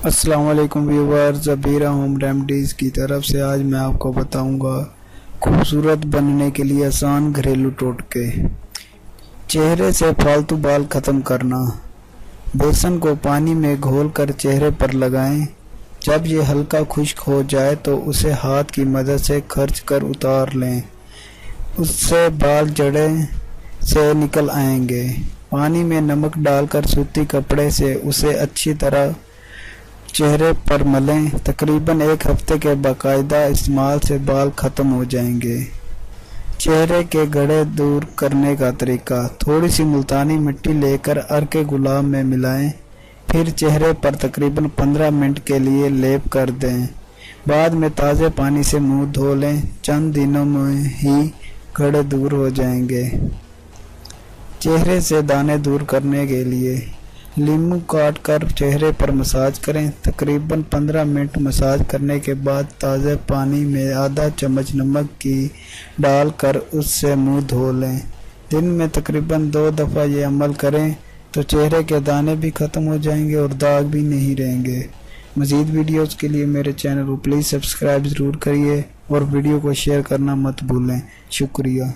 अस्सलाम वालेकुम viewers, ज़बीरा home remedies की तरफ से आज मैं आपको बताऊंगा खूबसूरत बनने के लिए आसान घरेलू टोटके। चेहरे से फालतू बाल ख़त्म करना। बेसन को पानी में घोलकर चेहरे पर लगाएं। जब ये हल्का खुश्क हो जाए तो उसे हाथ की मदद से खर्च कर उतार लें। उससे बाल जड़ें से निकल आएंगे। पानी में नमक डालकर सूती कपड़े से उसे अच्छी तरह चेहरे पर मलें। तकरीबन एक हफ्ते के बाकायदा इस्तेमाल से बाल ख़त्म हो जाएंगे। चेहरे के गड़े दूर करने का तरीका। थोड़ी सी मुल्तानी मिट्टी लेकर अर्क गुलाब में मिलाएं, फिर चेहरे पर तकरीबन 15 मिनट के लिए लेप कर दें। बाद में ताज़े पानी से मुंह धो लें। चंद दिनों में ही गड़े दूर हो जाएंगे। चेहरे से दाने दूर करने के लिए नींबू काट कर चेहरे पर मसाज करें। तकरीबन 15 मिनट मसाज करने के बाद ताज़े पानी में आधा चम्मच नमक की डालकर उससे मुंह धो लें। दिन में तकरीबन 2 दफ़ा ये अमल करें तो चेहरे के दाने भी ख़त्म हो जाएंगे और दाग भी नहीं रहेंगे। मज़ीद वीडियोज़ के लिए मेरे चैनल को प्लीज़ सब्सक्राइब ज़रूर करिए और वीडियो को शेयर करना मत भूलें। शुक्रिया।